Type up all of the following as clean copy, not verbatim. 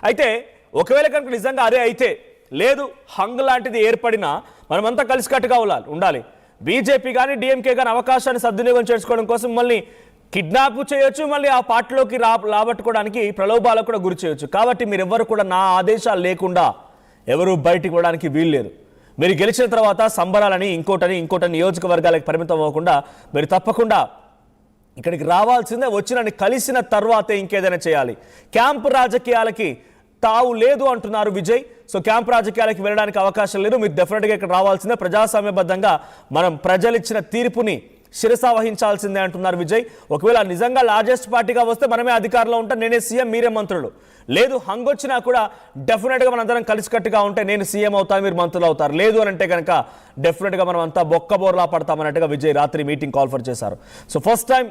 అయితే ఒకవేళ కనుక నిజంగా అదే అయితే లేదు హంగ్ లాంటిది ఏర్పడినా మనమంతా కలిసికట్టుగా ఉండాలి. బీజేపీ కానీ డిఎంకే కానీ అవకాశాన్ని సద్వినియోగం చేసుకోవడం కోసం మళ్ళీ కిడ్నాప్ చేయొచ్చు, మళ్ళీ ఆ పార్టీలోకి రాబట్టుకోవడానికి ప్రలోభాలకు కూడా గురి చేయొచ్చు. కాబట్టి మీరెవ్వరు కూడా నా ఆదేశాలు లేకుండా ఎవరు బయటికి పోవడానికి వీల్లేదు. మీరు గెలిచిన తర్వాత సంబరాలని ఇంకోటని నియోజకవర్గాలకు పరిమితం అవ్వకుండా మీరు తప్పకుండా ఇక్కడికి రావాల్సిందే. వచ్చినని కలిసిన తర్వాతే ఇంకేదైనా చేయాలి. క్యాంపు రాజకీయాలకి తావు లేదు అంటున్నారు విజయ్. సో క్యాంప్ రాజకీయాలకి వెళ్ళడానికి అవకాశం లేదు. మీరు డెఫినెట్గా ఇక్కడ రావాల్సిందే. ప్రజాస్వామ్యబద్ధంగా మనం ప్రజలిచ్చిన తీర్పుని శిరసా వహించాల్సిందే అంటున్నారు విజయ్. ఒకవేళ నిజంగా లార్జెస్ట్ పార్టీగా వస్తే మనమే అధికారంలో ఉంటాం, నేనే సీఎం, మీరే మంత్రులు. లేదు హంగ్ వచ్చినా కూడా డెఫినెట్గా మనందరం కలిసికట్టుగా ఉంటే నేను సీఎం అవుతాను, మీరు మంత్రులు అవుతారు. లేదు అని అంటే కనుక డెఫినెట్గా మనం అంతా బొక్కబోర్లా పడతామన్నట్టుగా విజయ్ రాత్రి మీటింగ్ కాల్ఫర్ చేశారు. So first time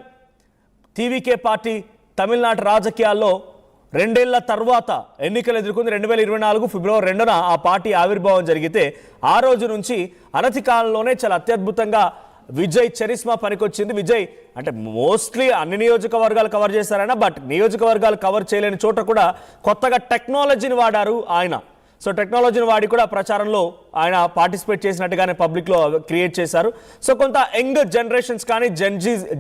TVK party Tamil Nadu రాజకీయాల్లో 2 ఏళ్ల తర్వాత ఎన్నికలు ఎదుర్కొంది. 2024 ఫిబ్రవరి 2న ఆ పార్టీ ఆవిర్భావం జరిగితే ఆ రోజు నుంచి అనతి కాలంలోనే చాలా అత్యద్భుతంగా విజయ్ చరిస్మా పనికొచ్చింది. విజయ్ అంటే మోస్ట్లీ అన్ని నియోజకవర్గాలు కవర్ చేశారైనా, బట్ నియోజకవర్గాలు కవర్ చేయలేని చోట కూడా కొత్తగా టెక్నాలజీని వాడారు ఆయన. సో టెక్నాలజీని వాడి కూడా ప్రచారంలో ఆయన పార్టిసిపేట్ చేసినట్టుగానే పబ్లిక్లో క్రియేట్ చేశారు. సో కొంత యంగ్ జనరేషన్స్ కానీ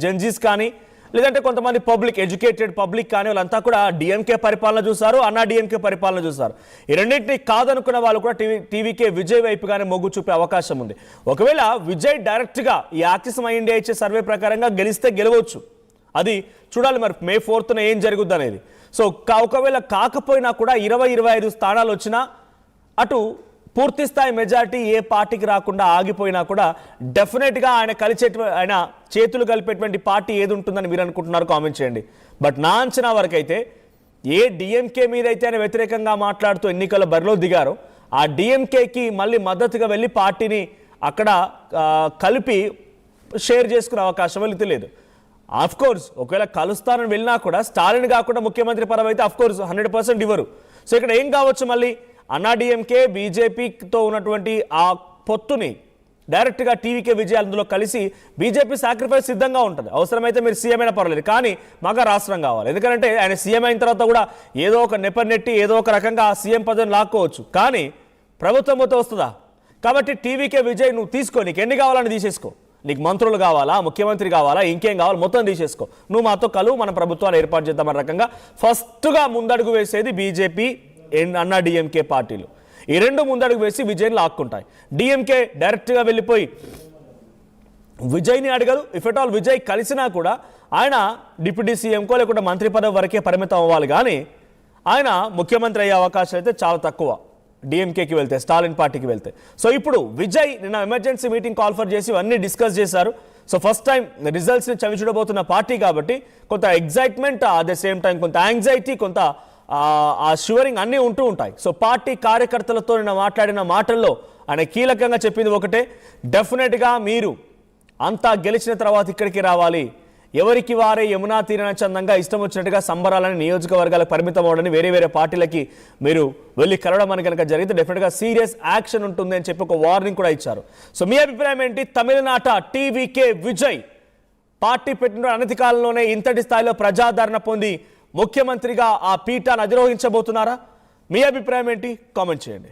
జెన్జీస్ కానీ లేదంటే కొంతమంది పబ్లిక్ ఎడ్యుకేటెడ్ పబ్లిక్ కానీ వాళ్ళంతా కూడా డిఎంకే పరిపాలన చూశారు, అన్నా డిఎంకే పరిపాలన చూశారు. ఈ రెండింటినీ కాదనుకున్న వాళ్ళు కూడా టీవీకే విజయ్ వైపుగానే మొగ్గు చూపే అవకాశం ఉంది. ఒకవేళ విజయ్ డైరెక్ట్గా ఈ యాక్సిస్ మై ఇండియా ఇచ్చే సర్వే ప్రకారంగా గెలిస్తే గెలవచ్చు, అది చూడాలి మరి మే 4న ఏం జరుగుద్ది అనేది. సో ఒకవేళ కాకపోయినా కూడా 20-25 స్థానాలు వచ్చినా అటు పూర్తి స్థాయి మెజారిటీ ఏ పార్టీకి రాకుండా ఆగిపోయినా కూడా డెఫినెట్గా ఆయన చేతులు కలిపేటువంటి పార్టీ ఏది ఉంటుందని మీరు అనుకుంటున్నారు కామెంట్ చేయండి. బట్ నా అంచనా వరకు అయితే ఏ డిఎంకే మీద అయితే ఆయన వ్యతిరేకంగా మాట్లాడుతూ ఎన్నికల బరిలో దిగారో ఆ డిఎంకేకి మళ్ళీ మద్దతుగా వెళ్ళి పార్టీని అక్కడ కలిపి షేర్ చేసుకునే అవకాశం వెళితే లేదు. ఆఫ్కోర్స్ ఒకవేళ కలుస్తానని వెళ్ళినా కూడా స్టాలిన్ కాకుండా ముఖ్యమంత్రి పదవి అయితే ఆఫ్కోర్స్ 100% ఇవ్వరు. సో ఇక్కడ ఏం కావచ్చు, మళ్ళీ అన్నా డిఎంకే బీజేపీతో ఉన్నటువంటి ఆ పొత్తుని డైరెక్ట్గా టీవీకే విజయ్ అందులో కలిసి బీజేపీ సాక్రిఫైస్ సిద్ధంగా ఉంటుంది. అవసరమైతే మీరు సీఎం అయినా పర్వాలేదు, కానీ మాకు రాష్ట్రం కావాలి. ఎందుకంటే ఆయన సీఎం అయిన తర్వాత కూడా ఏదో ఒక నెపనెట్టి ఏదో ఒక రకంగా ఆ సీఎం పదవిని లాక్కోవచ్చు, కానీ ప్రభుత్వం మొత్తం వస్తుందా? కాబట్టి టీవీకే విజయ్ నువ్వు తీసుకో, నీకు ఎన్ని కావాలని తీసేసుకో. నీకు మంత్రులు కావాలా, ముఖ్యమంత్రి కావాలా, ఇంకేం కావాలి మొత్తం తీసేసుకో, నువ్వు మాతో కలువు, మన ప్రభుత్వాన్ని ఏర్పాటు చేద్దామన్న రకంగా ఫస్ట్గా ముందడుగు వేసేది బీజేపీ అన్నా డిఎంకే పార్టీలు. ఈ రెండు ముందడుగు వేసి విజయ్ని లాక్కుంటాయి. డిఎంకే డైరెక్ట్గా వెళ్ళిపోయి విజయ్ని అడగదు. ఇఫ్ ఎట్ ఆల్ విజయ్ కలిసినా కూడా ఆయన డిప్యూటీ సీఎంకో లేకుంటే మంత్రి పదవి వరకే పరిమితం అవ్వాలి, కానీ ఆయన ముఖ్యమంత్రి అయ్యే అవకాశం అయితే చాలా తక్కువ డిఎంకేకి వెళ్తే, స్టాలిన్ పార్టీకి వెళ్తే. సో ఇప్పుడు విజయ్ నిన్న ఎమర్జెన్సీ మీటింగ్ కాల్ఫర్ చేసి ఇవన్నీ డిస్కస్ చేశారు. సో ఫస్ట్ టైం రిజల్ట్స్ని చవి చూడబోతున్న పార్టీ కాబట్టి కొంత excitement, at the same time కొంత యాంగ్జైటీ, కొంత ఆ షివరింగ్ అన్నీ ఉంటూ ఉంటాయి. సో పార్టీ కార్యకర్తలతో నిన్న మాట్లాడిన మాటల్లో ఆయన కీలకంగా చెప్పింది ఒకటే, డెఫినెట్గా మీరు అంతా గెలిచిన తర్వాత ఇక్కడికి రావాలి, ఎవరికి వారే యమునా తీరన చందంగా ఇష్టం వచ్చినట్టుగా సంబరాలని నియోజకవర్గాలకు పరిమితం అవడని వేరే పార్టీలకి మీరు వెళ్ళి కలవడం అని కనుక జరిగితే డెఫినెట్గా సీరియస్ యాక్షన్ ఉంటుంది అని చెప్పి ఒక వార్నింగ్ కూడా ఇచ్చారు. సో మీ అభిప్రాయం ఏంటి? తమిళనాట టీవీకే విజయ్ పార్టీ పెట్టిన అనతి కాలంలోనే ఇంతటి స్థాయిలో ప్రజాదరణ పొంది ముఖ్యమంత్రిగా ఆ పీఠాన్ని అధిరోహించబోతున్నారా? మీ అభిప్రాయం ఏంటి? కామెంట్ చేయండి.